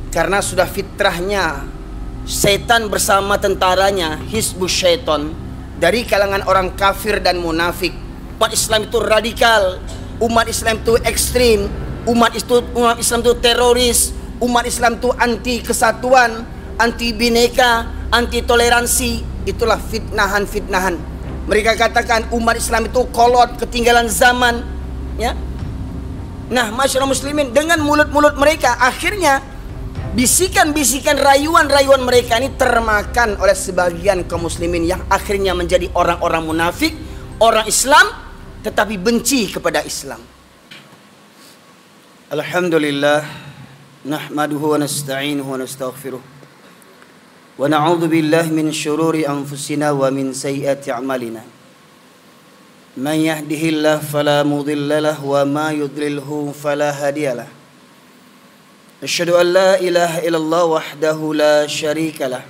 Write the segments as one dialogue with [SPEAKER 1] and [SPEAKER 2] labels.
[SPEAKER 1] Karena sudah fitrahnya setan bersama tentaranya, hizbus syaiton, dari kalangan orang kafir dan munafik. Umat Islam itu radikal, umat Islam itu ekstrim, umat Islam itu teroris, umat Islam itu anti kesatuan, anti bineka, anti toleransi. Itulah fitnahan-fitnahan. Mereka katakan umat Islam itu kolot, ketinggalan zaman, ya. Nah, masyarakat muslimin, dengan mulut-mulut mereka akhirnya bisikan-bisikan, rayuan-rayuan mereka ini termakan oleh sebagian kaum muslimin yang akhirnya menjadi orang-orang munafik, orang Islam tetapi benci kepada Islam. Alhamdulillah, nahmaduhu wa nasta'inuhu wa nastaghfiruh. Wa na'udzu billahi min syururi anfusina wa min sayyiati a'malina. Man yahdihillahu fala mudilla lahu wa ma yudlilhu fala hadiyalah. Asyhadu an la ilaha illallah wahdahu la syarika lah.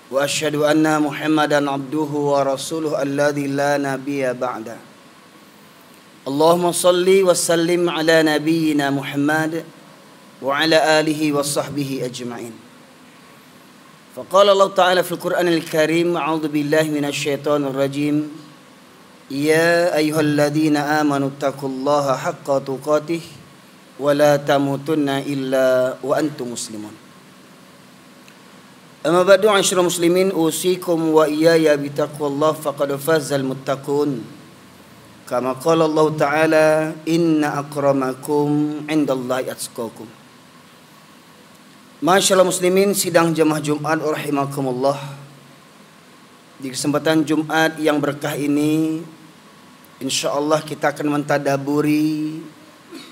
[SPEAKER 1] Wa asyhadu anna Muhammadan abduhu wa rasuluhu alladzi la nabiyya ba'da. Allahumma salli wa sallim ala nabiyyina Muhammad wa ala alihi wa sahbihi ajma'in. Faqala Allah Ta'ala fil Qur'anil Karim, a'udzu billahi minasy syaithanir rajim. Ya ayyuhalladzina amanu taqullaha haqqa tuqatih wa la tamutunna illa wa antum muslimun. Amma ba'du, asyrul muslimin, usikum wa iyaya bitaqwallah faqad fazal muttaqun. Kama qala Allah Ta'ala, inna akramakum indallahi atqakum. Masyaallah muslimin, sidang jamaah Jumat rahimakumullah. Di kesempatan Jumat yang berkah ini, insyaallah kita akan mentadaburi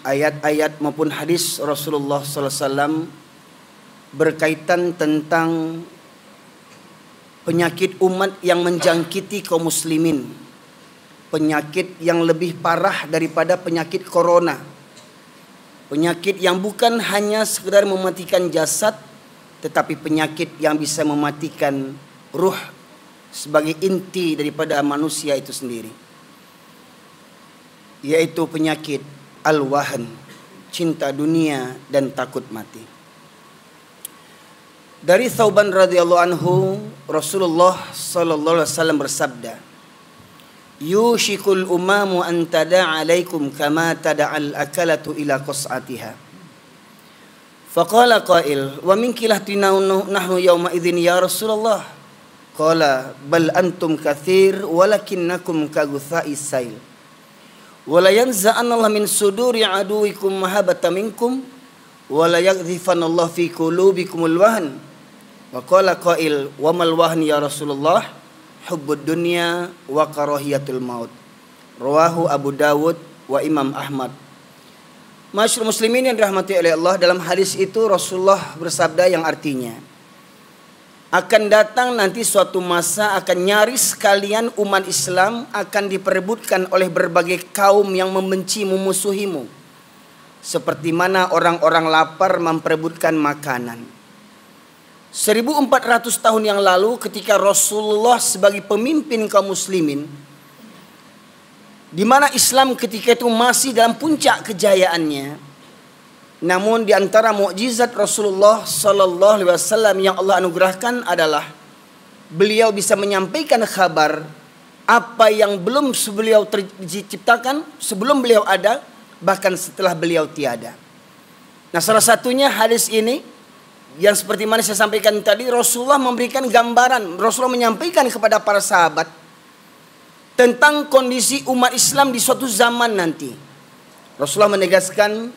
[SPEAKER 1] ayat-ayat maupun hadis Rasulullah sallallahu alaihi wasallam berkaitan tentang penyakit umat yang menjangkiti kaum muslimin. Penyakit yang lebih parah daripada penyakit corona. Penyakit yang bukan hanya sekedar mematikan jasad, tetapi penyakit yang bisa mematikan ruh sebagai inti daripada manusia itu sendiri, yaitu penyakit al-wahn, cinta dunia dan takut mati. Dari Thauban radhiyallahu anhu, Rasulullah sallallahu alaihi wasallam bersabda, yushikul umamu an tada'a alaikum kama tada'al akalatu ila qas'atiha. Faqala qail, wa min kilatina nahnu yawma idzin ya Rasulullah? Qala bal antum katsir walakinnakum kagutha'is sail. Wala yanza'anallahu min suduri aduwikum mahabbata minkum wala yaghzifanallahu fi qulubikumul wahn. Wa qala qail, wa mal wahn ya Rasulullah? Hubbud dunya wa karahiyatul maut. Rawahu Abu Dawud wa Imam Ahmad. Masyaallah muslimin yang dirahmati oleh Allah, dalam hadis itu Rasulullah bersabda yang artinya, akan datang nanti suatu masa akan nyaris kalian umat Islam akan diperebutkan oleh berbagai kaum yang membenci, memusuhimu, seperti mana orang-orang lapar memperebutkan makanan. 1400 tahun yang lalu ketika Rasulullah sebagai pemimpin kaum muslimin, di mana Islam ketika itu masih dalam puncak kejayaannya, namun di antara mukjizat Rasulullah sallallahu alaihi wasallam yang Allah anugerahkan adalah beliau bisa menyampaikan kabar apa yang belum beliau diciptakan, sebelum beliau ada, bahkan setelah beliau tiada. Nah, salah satunya hadis ini yang seperti mana saya sampaikan tadi, Rasulullah memberikan gambaran, Rasulullah menyampaikan kepada para sahabat tentang kondisi umat Islam di suatu zaman nanti. Rasulullah menegaskan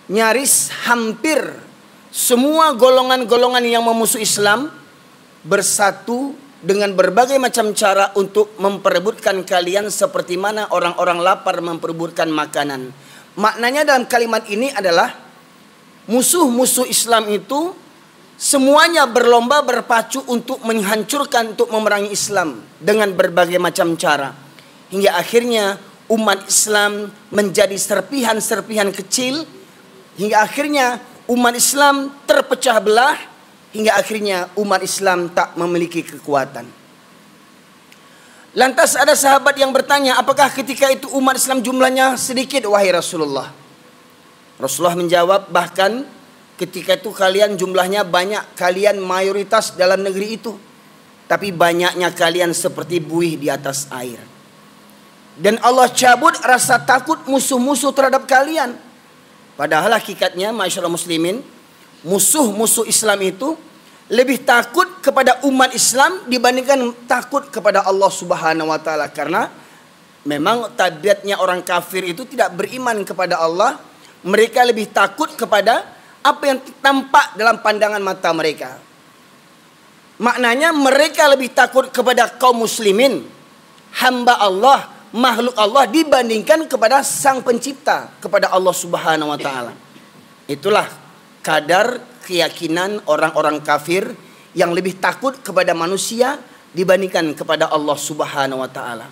[SPEAKER 1] nyaris hampir semua golongan-golongan yang memusuhi Islam bersatu dengan berbagai macam cara untuk memperebutkan kalian seperti mana orang-orang lapar memperebutkan makanan. Maknanya dalam kalimat ini adalah musuh-musuh Islam itu semuanya berlomba berpacu untuk menghancurkan, untuk memerangi Islam dengan berbagai macam cara. Hingga akhirnya umat Islam menjadi serpihan-serpihan kecil. Hingga akhirnya umat Islam terpecah belah. Hingga akhirnya umat Islam tak memiliki kekuatan. Lantas ada sahabat yang bertanya, apakah ketika itu umat Islam jumlahnya sedikit wahai Rasulullah? Rasulullah menjawab, bahkan ketika itu kalian jumlahnya banyak, kalian mayoritas dalam negeri itu, tapi banyaknya kalian seperti buih di atas air. Dan Allah cabut rasa takut musuh-musuh terhadap kalian. Padahal hakikatnya masyarakat muslimin, musuh-musuh Islam itu lebih takut kepada umat Islam dibandingkan takut kepada Allah Subhanahu wa taala, karena memang tabiatnya orang kafir itu tidak beriman kepada Allah. Mereka lebih takut kepada apa yang tampak dalam pandangan mata mereka. Maknanya mereka lebih takut kepada kaum muslimin, hamba Allah, makhluk Allah, dibandingkan kepada sang pencipta, kepada Allah Subhanahu wa taala. Itulah kadar keyakinan orang-orang kafir yang lebih takut kepada manusia dibandingkan kepada Allah Subhanahu wa taala.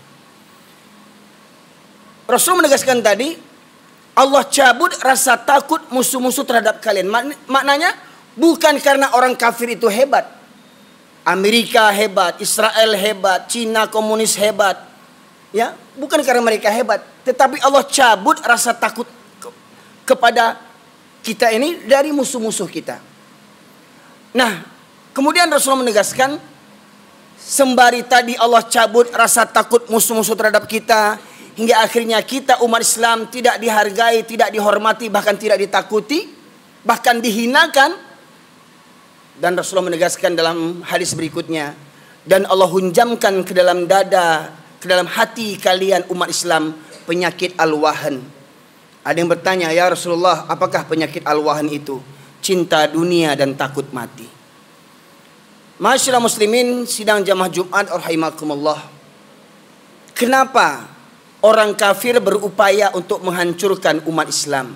[SPEAKER 1] Rasul menegaskan tadi, Allah cabut rasa takut musuh-musuh terhadap kalian. Maknanya bukan karena orang kafir itu hebat. Amerika hebat, Israel hebat, Cina komunis hebat. Ya, bukan karena mereka hebat, tetapi Allah cabut rasa takut kepada kita ini dari musuh-musuh kita. Nah, kemudian Rasulullah menegaskan, sembari tadi Allah cabut rasa takut musuh-musuh terhadap kita, hingga akhirnya kita umat Islam tidak dihargai, tidak dihormati, bahkan tidak ditakuti, bahkan dihinakan. Dan Rasulullah menegaskan dalam hadis berikutnya, dan Allah hunjamkan ke dalam dada, ke dalam hati kalian umat Islam penyakit al-wahan. Ada yang bertanya, ya Rasulullah, apakah penyakit al-wahan itu? Cinta dunia dan takut mati. Masyarakat muslimin sidang jamaah Jumat rahimakumullah. Kenapa orang kafir berupaya untuk menghancurkan umat Islam?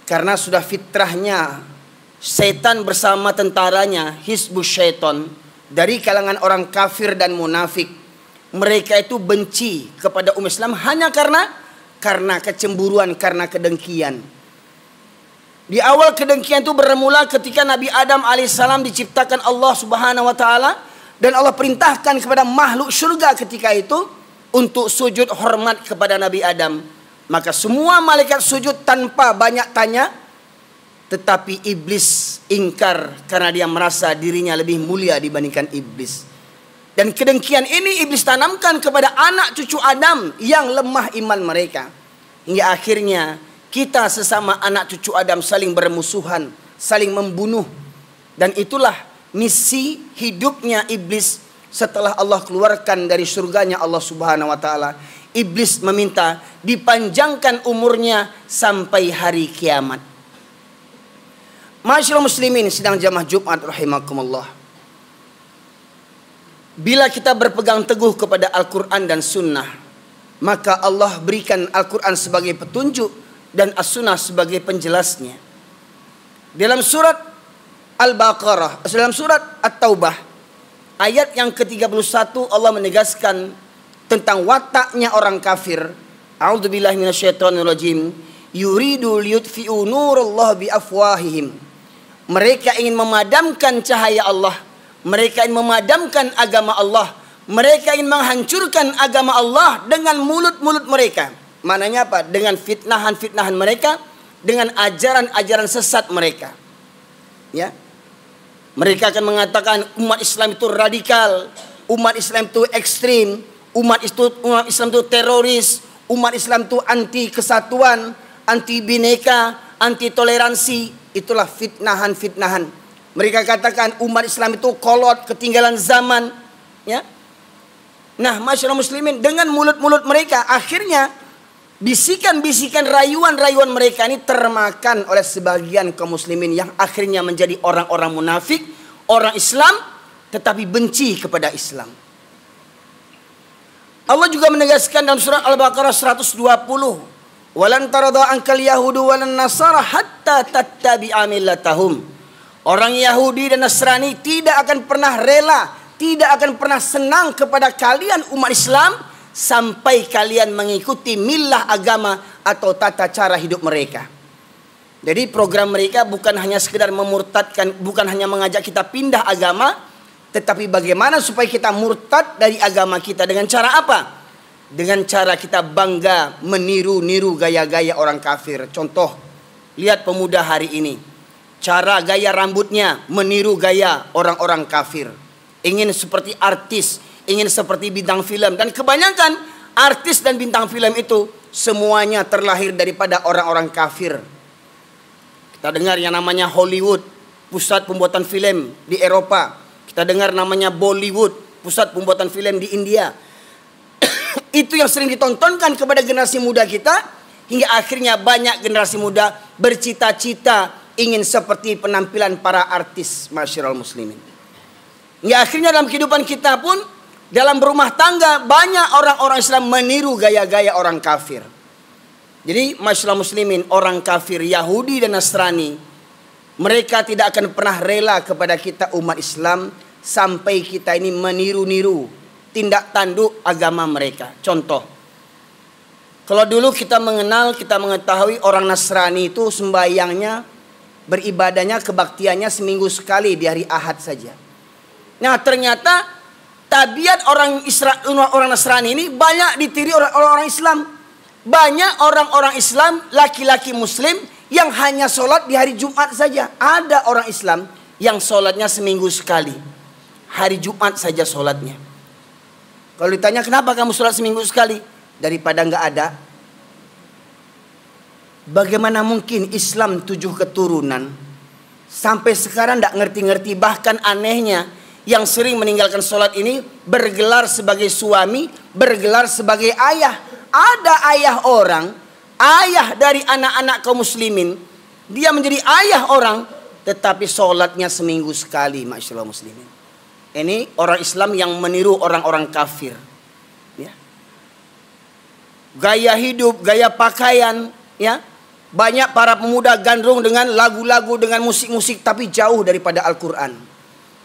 [SPEAKER 1] Karena sudah fitrahnya setan bersama tentaranya, hizbus syaiton, dari kalangan orang kafir dan munafik. Mereka itu benci kepada umat Islam hanya karena kecemburuan, karena kedengkian. Di awal kedengkian itu bermula ketika Nabi Adam alaihissalam diciptakan Allah Subhanahu wa taala, dan Allah perintahkan kepada makhluk surga ketika itu untuk sujud hormat kepada Nabi Adam. Maka semua malaikat sujud tanpa banyak tanya. Tetapi iblis ingkar karena dia merasa dirinya lebih mulia dibandingkan iblis. Dan kedengkian ini iblis tanamkan kepada anak cucu Adam yang lemah iman mereka. Hingga akhirnya kita sesama anak cucu Adam saling bermusuhan, saling membunuh. Dan itulah misi hidupnya iblis setelah Allah keluarkan dari surganya Allah Subhanahu wa taala. Iblis meminta dipanjangkan umurnya sampai hari kiamat. Masyaallah muslimin sidang jamaah Jumat rahimakumullah. Bila kita berpegang teguh kepada Al-Quran dan Sunnah, maka Allah berikan Al-Quran sebagai petunjuk dan As-Sunnah sebagai penjelasnya. Dalam surat Al-Baqarah, dalam surat At-Taubah, ayat yang ke-31 Allah menegaskan tentang wataknya orang kafir. A'udzubillahi minasyaitonirrajim. Yuridu liyutfi'u nurallah biafwahihim. Mereka ingin memadamkan cahaya Allah. Mereka ingin memadamkan agama Allah. Mereka ingin menghancurkan agama Allah dengan mulut-mulut mereka. Maknanya apa? Dengan fitnahan-fitnahan mereka, dengan ajaran-ajaran sesat mereka. Ya. Mereka akan mengatakan umat Islam itu radikal, umat Islam itu ekstrim, umat Islam itu teroris, umat Islam itu anti kesatuan, anti bineka, anti toleransi. Itulah fitnahan-fitnahan. Mereka katakan umat Islam itu kolot, ketinggalan zaman. Ya. Nah, masyarakat muslimin, dengan mulut-mulut mereka, akhirnya bisikan-bisikan, rayuan-rayuan mereka ini termakan oleh sebagian kaum muslimin yang akhirnya menjadi orang-orang munafik, orang Islam, tetapi benci kepada Islam. Allah juga menegaskan dalam surat Al-Baqarah 120. Walan tarada ankal yahudu walan nasara hatta tattabi'a millatahum. Orang Yahudi dan Nasrani tidak akan pernah rela, tidak akan pernah senang kepada kalian umat Islam sampai kalian mengikuti millah agama atau tata cara hidup mereka. Jadi program mereka bukan hanya sekedar memurtadkan, bukan hanya mengajak kita pindah agama, tetapi bagaimana supaya kita murtad dari agama kita. Dengan cara apa? Dengan cara kita bangga meniru-niru gaya-gaya orang kafir. Contoh, lihat pemuda hari ini. cara gaya rambutnya meniru gaya orang-orang kafir. Ingin seperti artis, ingin seperti bintang film. Dan kebanyakan artis dan bintang film itu semuanya terlahir daripada orang-orang kafir. Kita dengar yang namanya Hollywood, pusat pembuatan film di Eropa. Kita dengar namanya Bollywood, pusat pembuatan film di India. Itu yang sering ditontonkan kepada generasi muda kita. Hingga akhirnya banyak generasi muda bercita-cita ingin seperti penampilan para artis, masyiral muslimin. Hingga akhirnya dalam kehidupan kita pun, dalam berumah tangga, banyak orang-orang Islam meniru gaya-gaya orang kafir. Jadi masyiral muslimin, orang kafir Yahudi dan Nasrani, mereka tidak akan pernah rela kepada kita umat Islam sampai kita ini meniru-niru tindak tanduk agama mereka. Contoh, kalau dulu kita mengenal, kita mengetahui orang Nasrani itu sembahyangnya, beribadahnya, kebaktiannya seminggu sekali di hari Ahad saja. Nah ternyata tabiat orang Nasrani ini banyak ditiru oleh orang Islam. Banyak orang-orang Islam, laki-laki muslim yang hanya sholat di hari Jumat saja. Ada orang Islam yang sholatnya seminggu sekali. Hari Jumat saja sholatnya. Kalau ditanya kenapa kamu sholat seminggu sekali? Daripada nggak ada. Bagaimana mungkin Islam 7 keturunan sampai sekarang nggak ngerti-ngerti. Bahkan anehnya yang sering meninggalkan sholat ini bergelar sebagai suami, bergelar sebagai ayah. Ada ayah orang, ayah dari anak-anak kaum muslimin, dia menjadi ayah orang, tetapi sholatnya seminggu sekali, masyaallah muslimin. Ini orang Islam yang meniru orang-orang kafir. Gaya hidup, gaya pakaian, ya. Banyak para pemuda gandrung dengan lagu-lagu, dengan musik-musik, tapi jauh daripada Al-Quran.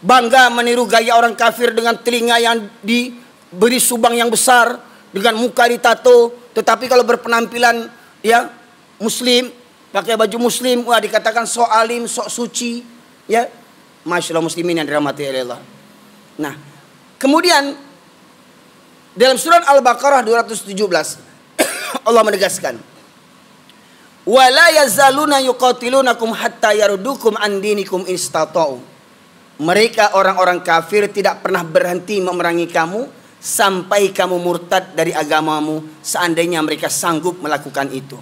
[SPEAKER 1] Bangga meniru gaya orang kafir dengan telinga yang diberi subang yang besar, dengan muka ditato, tetapi kalau berpenampilan ya muslim, pakai baju muslim, wah dikatakan sok alim, sok suci, ya. Masyaallah muslimin yang dirahmati Allah. Nah, kemudian dalam surat Al-Baqarah 217 Allah menegaskan, wala yazaluna yuqatilunakum hatta yarudukum an dinikum istata'u. Mereka orang-orang kafir tidak pernah berhenti memerangi kamu sampai kamu murtad dari agamamu, seandainya mereka sanggup melakukan itu.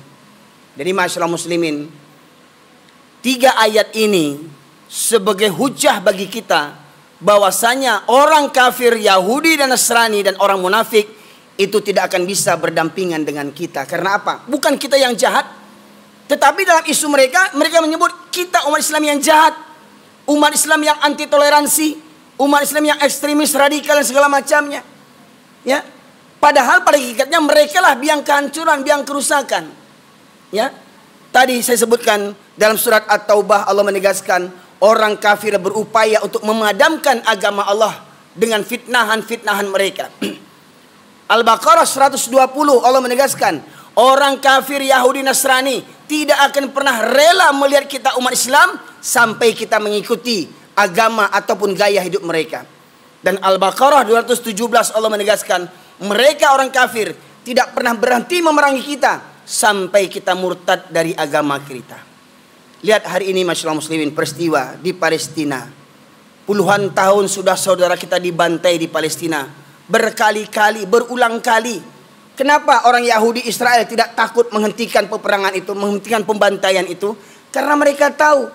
[SPEAKER 1] Jadi masyaallah muslimin, 3 ayat ini sebagai hujah bagi kita bahwasanya orang kafir Yahudi dan Nasrani dan orang munafik itu tidak akan bisa berdampingan dengan kita. Karena apa? Bukan kita yang jahat, tetapi dalam isu mereka, mereka menyebut kita umat Islam yang jahat, umat Islam yang anti toleransi, umat Islam yang ekstremis, radikal dan segala macamnya. Ya, padahal pada hakikatnya mereka lah biang kehancuran, biang kerusakan. Ya, tadi saya sebutkan dalam surat At-Taubah Allah menegaskan orang kafir berupaya untuk memadamkan agama Allah dengan fitnahan-fitnahan mereka. Al-Baqarah 120 Allah menegaskan orang kafir Yahudi Nasrani tidak akan pernah rela melihat kita umat Islam sampai kita mengikuti agama ataupun gaya hidup mereka. Dan Al-Baqarah 217 Allah menegaskan mereka orang kafir tidak pernah berhenti memerangi kita sampai kita murtad dari agama kita. Lihat hari ini masyaallah muslimin, peristiwa di Palestina. Puluhan tahun sudah saudara kita dibantai di Palestina. Berkali-kali, berulang kali. Kenapa orang Yahudi Israel tidak takut menghentikan peperangan itu, menghentikan pembantaian itu? Karena mereka tahu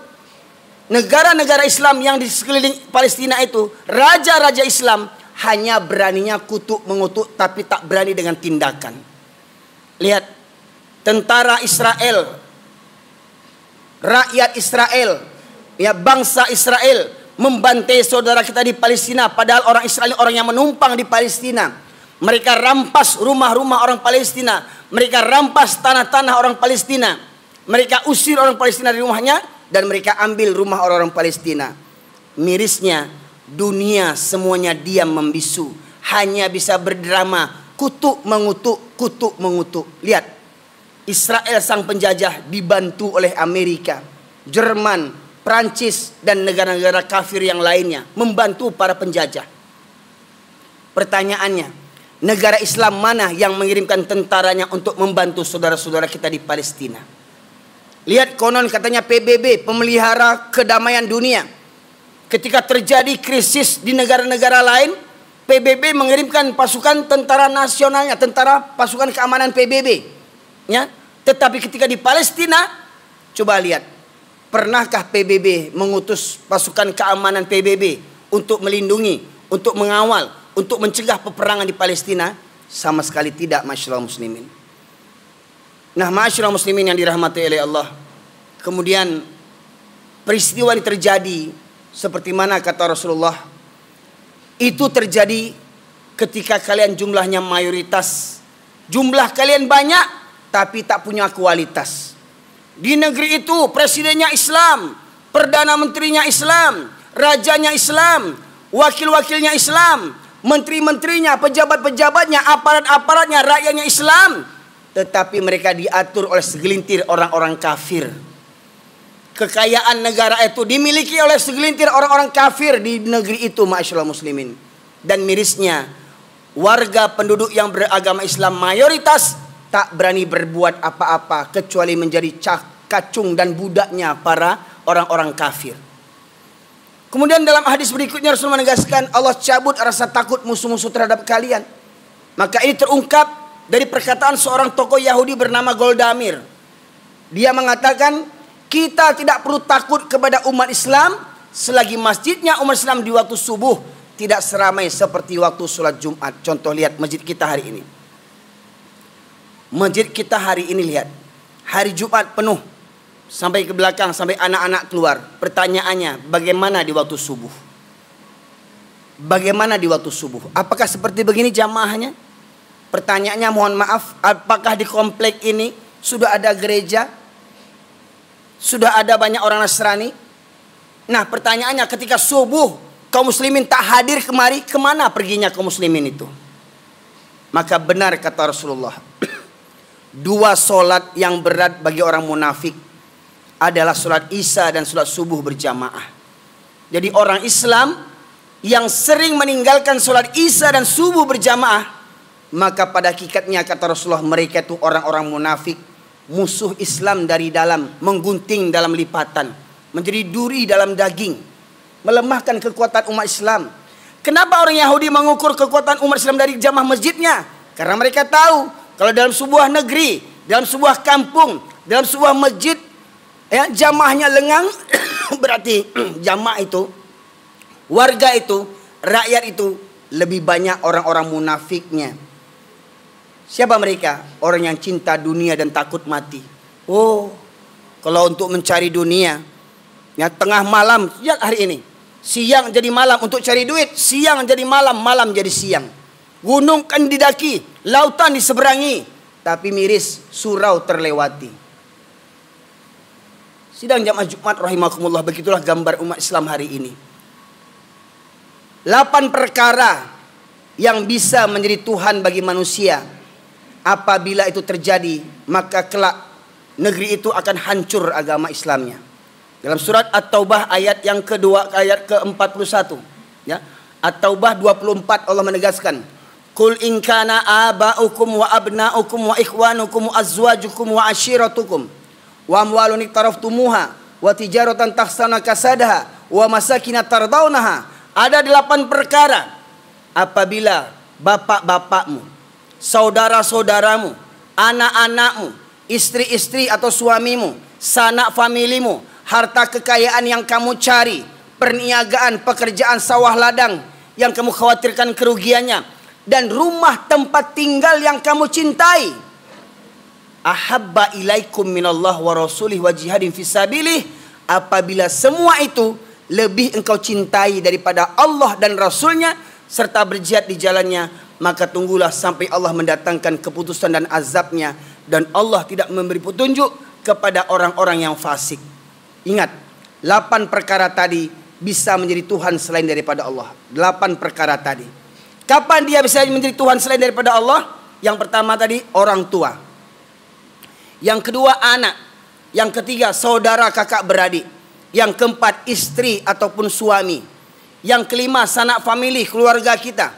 [SPEAKER 1] negara-negara Islam yang di sekeliling Palestina itu, raja-raja Islam hanya beraninya kutuk mengutuk, tapi tak berani dengan tindakan. Lihat, tentara Israel, rakyat Israel, ya bangsa Israel membantai saudara kita di Palestina, padahal orang Israel orang yang menumpang di Palestina. Mereka rampas rumah-rumah orang Palestina, mereka rampas tanah-tanah orang Palestina, mereka usir orang Palestina dari rumahnya, dan mereka ambil rumah orang-orang Palestina. Mirisnya dunia semuanya diam membisu, hanya bisa berdrama kutuk mengutuk, kutuk mengutuk. Lihat, Israel sang penjajah dibantu oleh Amerika, Jerman, Prancis dan negara-negara kafir yang lainnya membantu para penjajah. Pertanyaannya, negara Islam mana yang mengirimkan tentaranya untuk membantu saudara-saudara kita di Palestina? Lihat konon katanya PBB, pemelihara kedamaian dunia. Ketika terjadi krisis di negara-negara lain, PBB mengirimkan pasukan tentara nasionalnya, tentara pasukan keamanan PBB. Ya, tetapi ketika di Palestina, coba lihat, pernahkah PBB mengutus pasukan keamanan PBB untuk melindungi, untuk mengawal, untuk mencegah peperangan di Palestina? Sama sekali tidak, masyaallah muslimin. Nah, masyaallah muslimin yang dirahmati oleh Allah. Kemudian peristiwa ini terjadi seperti mana kata Rasulullah, itu terjadi ketika kalian jumlahnya mayoritas, jumlah kalian banyak tapi tak punya kualitas. Di negeri itu presidennya Islam, perdana menterinya Islam, rajanya Islam, wakil-wakilnya Islam, menteri-menterinya, pejabat-pejabatnya, aparat-aparatnya, rakyatnya Islam, tetapi mereka diatur oleh segelintir orang-orang kafir. Kekayaan negara itu dimiliki oleh segelintir orang-orang kafir di negeri itu, masyaallah muslimin. Dan mirisnya, warga penduduk yang beragama Islam mayoritas tak berani berbuat apa-apa kecuali menjadi kacung dan budaknya para orang-orang kafir. Kemudian dalam hadis berikutnya Rasul menegaskan, Allah cabut rasa takut musuh-musuh terhadap kalian. Maka ini terungkap dari perkataan seorang tokoh Yahudi bernama Goldamir. Dia mengatakan, kita tidak perlu takut kepada umat Islam selagi masjidnya umat Islam di waktu subuh tidak seramai seperti waktu sholat Jumat. Contoh, lihat masjid kita hari ini. Masjid kita hari ini, lihat, hari Jumat penuh sampai ke belakang, sampai anak-anak keluar. Pertanyaannya, bagaimana di waktu subuh? Bagaimana di waktu subuh? Apakah seperti begini jamaahnya? Pertanyaannya, mohon maaf, apakah di komplek ini sudah ada gereja? Sudah ada banyak orang Nasrani? Nah, pertanyaannya, ketika subuh kaum muslimin tak hadir kemari, kemana perginya kaum muslimin itu? Maka benar kata Rasulullah, dua solat yang berat bagi orang munafik adalah solat Isya dan solat subuh berjamaah. Jadi orang Islam yang sering meninggalkan solat Isya dan subuh berjamaah, maka pada hakikatnya kata Rasulullah, mereka itu orang-orang munafik, musuh Islam dari dalam, menggunting dalam lipatan, menjadi duri dalam daging, melemahkan kekuatan umat Islam. Kenapa orang Yahudi mengukur kekuatan umat Islam dari jamaah masjidnya? Karena mereka tahu kalau dalam sebuah negeri, dalam sebuah kampung, dalam sebuah masjid, ya, jamaahnya lengang, berarti jamaah itu, warga itu, rakyat itu lebih banyak orang-orang munafiknya. Siapa mereka? Orang yang cinta dunia dan takut mati. Oh, kalau untuk mencari dunia, ya, tengah malam, ya, hari ini siang jadi malam untuk cari duit, siang jadi malam, malam jadi siang. Gunung kan didaki, lautan diseberangi, tapi miris surau terlewati. Sidang jamaah Jumat rahimakumullah, begitulah gambar umat Islam hari ini. 8 perkara yang bisa menjadi Tuhan bagi manusia. Apabila itu terjadi, maka kelak negeri itu akan hancur agama Islamnya. Dalam surat At-Taubah ayat yang kedua, ayat ke-41, ya, At-Taubah 24, Allah menegaskan, Qul in kana aba'ukum wa abna'ukum wa ikhwanukum wa azwajukum wa ashiratukum wa amwalun iktaraftumuha wa tijaratan takhshawna kasadaha wa masakin tardawnaha. Ada 8 perkara apabila bapak-bapakmu, saudara-saudaramu, anak-anakmu, istri-istri atau suamimu, sanak familimu, harta kekayaan yang kamu cari, perniagaan, pekerjaan sawah ladang yang kamu khawatirkan kerugiannya, dan rumah tempat tinggal yang kamu cintai. Ahabba ilaikum minallah wa rasulih wa jihadin fisabilih. Apabila semua itu lebih engkau cintai daripada Allah dan Rasulnya serta berjihad di jalannya, maka tunggulah sampai Allah mendatangkan keputusan dan azabnya, dan Allah tidak memberi petunjuk kepada orang-orang yang fasik. Ingat, 8 perkara tadi bisa menjadi Tuhan selain daripada Allah. 8 perkara tadi. Kapan dia bisa menjadi Tuhan selain daripada Allah? Yang pertama tadi, orang tua. Yang kedua, anak. Yang ketiga, saudara kakak beradik. Yang keempat, istri ataupun suami. Yang kelima, sanak famili, keluarga kita.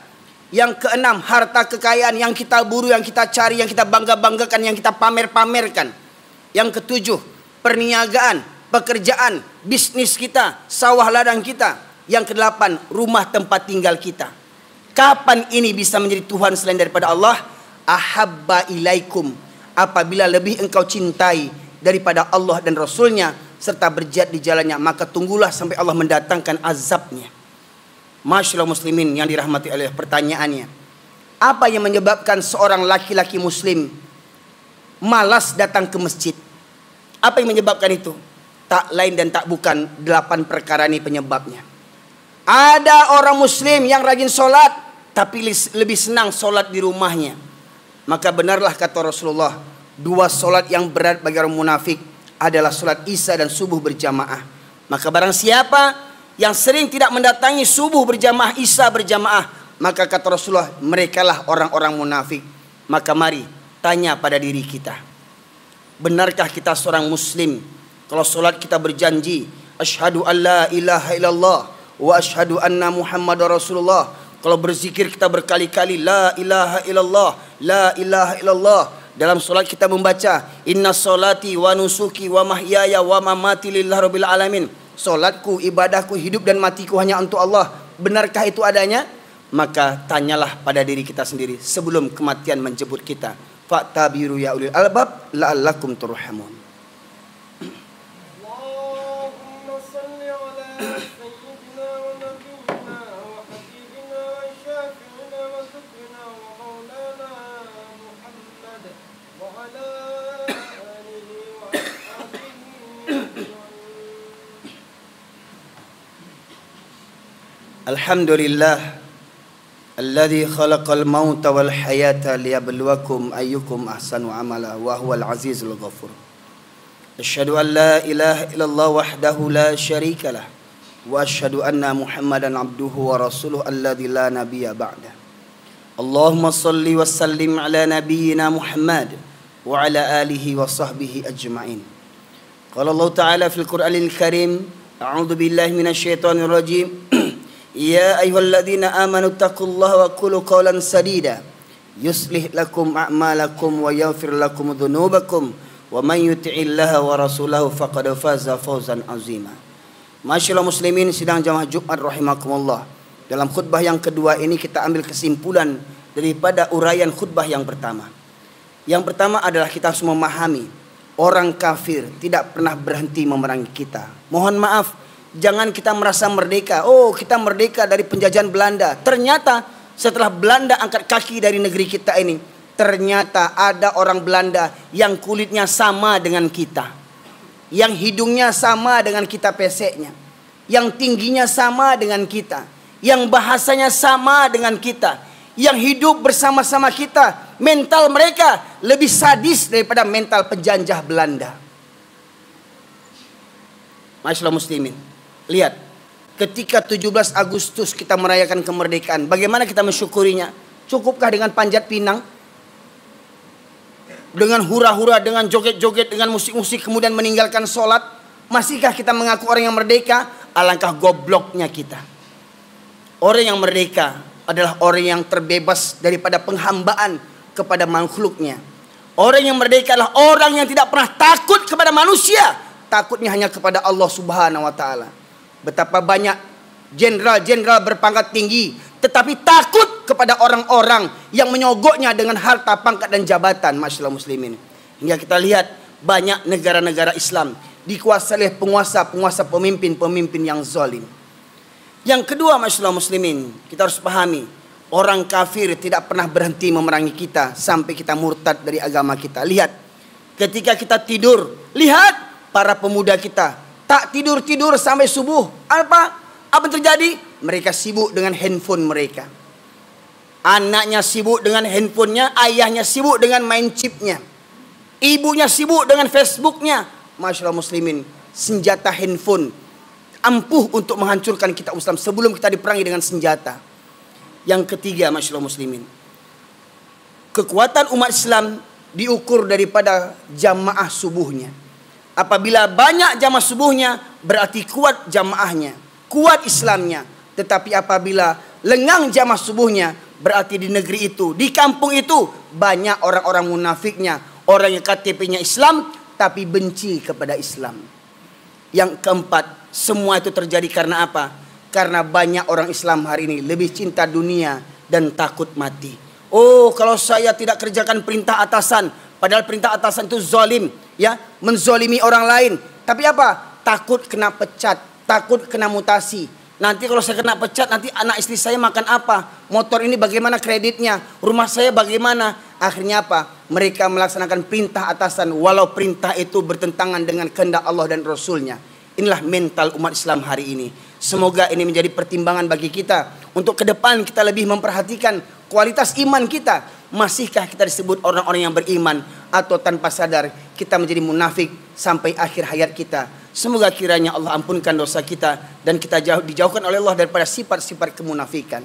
[SPEAKER 1] Yang keenam, harta kekayaan yang kita buru, yang kita cari, yang kita bangga-banggakan, yang kita pamer-pamerkan. Yang ketujuh, perniagaan, pekerjaan, bisnis kita, sawah ladang kita. Yang kedelapan, rumah tempat tinggal kita. Kapan ini bisa menjadi Tuhan selain daripada Allah? Ahabba ilaikum, apabila lebih engkau cintai daripada Allah dan Rasulnya, serta berjihad di jalannya, maka tunggulah sampai Allah mendatangkan azabnya. Masyaallah muslimin yang dirahmati Allah, pertanyaannya, apa yang menyebabkan seorang laki-laki muslim malas datang ke masjid? Apa yang menyebabkan itu? Tak lain dan tak bukan 8 perkara ini penyebabnya. Ada orang muslim yang rajin sholat, tapi lebih senang sholat di rumahnya. Maka benarlah kata Rasulullah, 2 sholat yang berat bagi orang munafik adalah sholat Isya dan subuh berjamaah. Maka barang siapa yang sering tidak mendatangi subuh berjamaah, Isya berjamaah, maka kata Rasulullah, merekalah orang-orang munafik. Maka mari tanya pada diri kita, benarkah kita seorang muslim? Kalau sholat kita berjanji, asyhadu an la ilaha illallah wa asyhadu anna Muhammadar Rasulullah. Kalau berzikir kita berkali-kali la ilaha illallah, la ilaha illallah. Dalam solat kita membaca inna solati wa nusuki wa mahyaya wa mamati lillahi rabbil alamin. Solatku, ibadahku, hidup dan matiku hanya untuk Allah. Benarkah itu adanya? Maka tanyalah pada diri kita sendiri sebelum kematian menjemput kita. Fa'tabiru ya ulil albab la'allakum turhamun. Alhamdulillah alladzi khalaqal mauta wal hayata liyabluwakum ayyukum ahsanu amala wa huwal azizul ghafur. Asyhadu an la ilaha illallah wahdahu la syarika lah wa asyhadu anna Muhammadan abduhu wa rasuluhu alladzi la nabiyya ba'da. Allahumma shalli wa sallim ala nabiyyina Muhammad wa ala alihi wa sahbihi ajma'in. Qala Allah ta'ala fil Qur'anil Karim, a'udzu billahi minasy syaithanir rajim. Ya ayyuhalladzina amanu taqullaha wa qulu qawlan sadida yuslih lakum a'malakum wa yaghfir lakum dzunubakum wa man yuti'illaha wa rasulahu faqad faza fawzan azima. Masyaallah muslimin sidang jamaah Jumat rahimakumullah. Dalam khutbah yang kedua ini kita ambil kesimpulan daripada uraian khutbah yang pertama. Yang pertama adalah kita harus memahami orang kafir tidak pernah berhenti memerangi kita. Mohon maaf, jangan kita merasa merdeka. Oh, kita merdeka dari penjajahan Belanda. Ternyata setelah Belanda angkat kaki dari negeri kita ini, ternyata ada orang Belanda yang kulitnya sama dengan kita, yang hidungnya sama dengan kita peseknya, yang tingginya sama dengan kita, yang bahasanya sama dengan kita, yang hidup bersama-sama kita. Mental mereka lebih sadis daripada mental penjajah Belanda. Masyaallah muslimin, lihat, ketika 17 Agustus kita merayakan kemerdekaan, bagaimana kita mensyukurinya? Cukupkah dengan panjat pinang? Dengan hura-hura, dengan joget-joget, dengan musik-musik, kemudian meninggalkan sholat? Masihkah kita mengaku orang yang merdeka? Alangkah gobloknya kita. Orang yang merdeka adalah orang yang terbebas daripada penghambaan kepada makhluknya. Orang yang merdeka adalah orang yang tidak pernah takut kepada manusia. Takutnya hanya kepada Allah Subhanahu wa ta'ala. Betapa banyak jenderal-jenderal berpangkat tinggi tetapi takut kepada orang-orang yang menyogoknya dengan harta, pangkat dan jabatan. Masyaallah muslimin, hingga kita lihat banyak negara-negara Islam dikuasai oleh penguasa-penguasa, pemimpin-pemimpin yang zalim. Yang kedua, masyaallah muslimin, kita harus pahami orang kafir tidak pernah berhenti memerangi kita sampai kita murtad dari agama kita. Lihat, ketika kita tidur, lihat para pemuda kita tak tidur-tidur sampai subuh. Apa yang terjadi? Mereka sibuk dengan handphone mereka. Anaknya sibuk dengan handphonenya, ayahnya sibuk dengan main chipnya, ibunya sibuk dengan Facebooknya. Masyaallah muslimin, senjata handphone ampuh untuk menghancurkan kita Islam sebelum kita diperangi dengan senjata. Yang ketiga, masyaallah muslimin, kekuatan umat Islam diukur daripada jamaah subuhnya. Apabila banyak jamaah subuhnya, berarti kuat jamaahnya, kuat Islamnya. Tetapi apabila lengang jamaah subuhnya, berarti di negeri itu, di kampung itu, banyak orang-orang munafiknya. Orang yang KTP-nya Islam, tapi benci kepada Islam. Yang keempat, semua itu terjadi karena apa? Karena banyak orang Islam hari ini lebih cinta dunia dan takut mati. Oh, kalau saya tidak kerjakan perintah atasan, padahal perintah atasan itu zalim, ya, menzolimi orang lain. Tapi apa? Takut kena pecat, takut kena mutasi. Nanti kalau saya kena pecat, nanti anak istri saya makan apa? Motor ini bagaimana kreditnya? Rumah saya bagaimana? Akhirnya apa? Mereka melaksanakan perintah atasan walau perintah itu bertentangan dengan kehendak Allah dan Rasulnya. Inilah mental umat Islam hari ini. Semoga ini menjadi pertimbangan bagi kita untuk ke depan kita lebih memperhatikan kualitas iman kita. Masihkah kita disebut orang-orang yang beriman, atau tanpa sadar kita menjadi munafik sampai akhir hayat kita. Semoga kiranya Allah ampunkan dosa kita dan kita dijauhkan oleh Allah daripada sifat-sifat kemunafikan.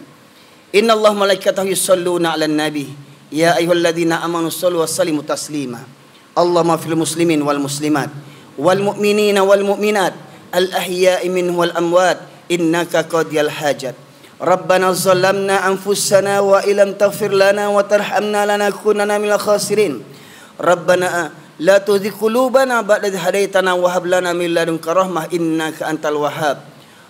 [SPEAKER 1] Innallaha malaikatahu yusholluna 'alan nabi ya ayyuhalladzina amanu shallu wa sallimu taslima. Allahumma fil muslimin wal muslimat wal mu'minina wal mu'minat al ahya'i minhum wal amwat innaka qadiyal hajat. Rabbana zalamna anfusana wa illam taghfir lana wa tarhamna lanakunanna minal khasirin. Rabbana la tuzigh qulubana ba'da idh hadaitana wa hab lana min ladunka rahmah innaka antal wahhab.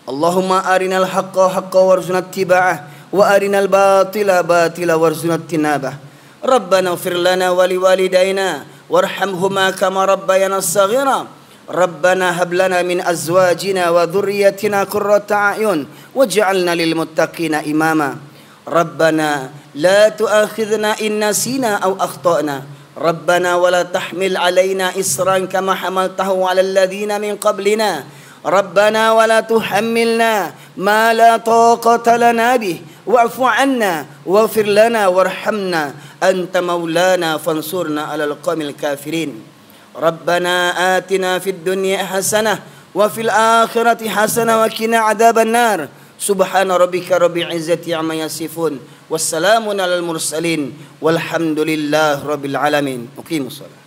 [SPEAKER 1] Allahumma arinal haqqa haqqan warzuqna ittiba'ah wa arinal batila batila warzuqna ijtinabah. Rabbana ighfir lana wa liwalidayna warhamhuma kama rabbayana shaghira. Rabbana hab lana min azwajina wa dhurriyyatina qurrata a'yun waj'alna lil muttaqina imama. Rabbana la tu'akhidhna in nasina aw akhtana. Rabbana wa la tahmil 'alaina isran kama hamaltahu 'alal ladzina min qablina. Rabbana wa la tuhammilna ma la taqata lana bih wa'fu 'anna waghfir lana warhamna anta maulana fansurna 'alal qaumil kafirin. Rabbana atina fid dunya hasanah wa fil akhirati hasanah wa qina adzaban nar. Subhana rabbika rabbil izzati amma yasifun wassalamun alal mursalin walhamdulillahi rabbil alamin. Uqimus shalah.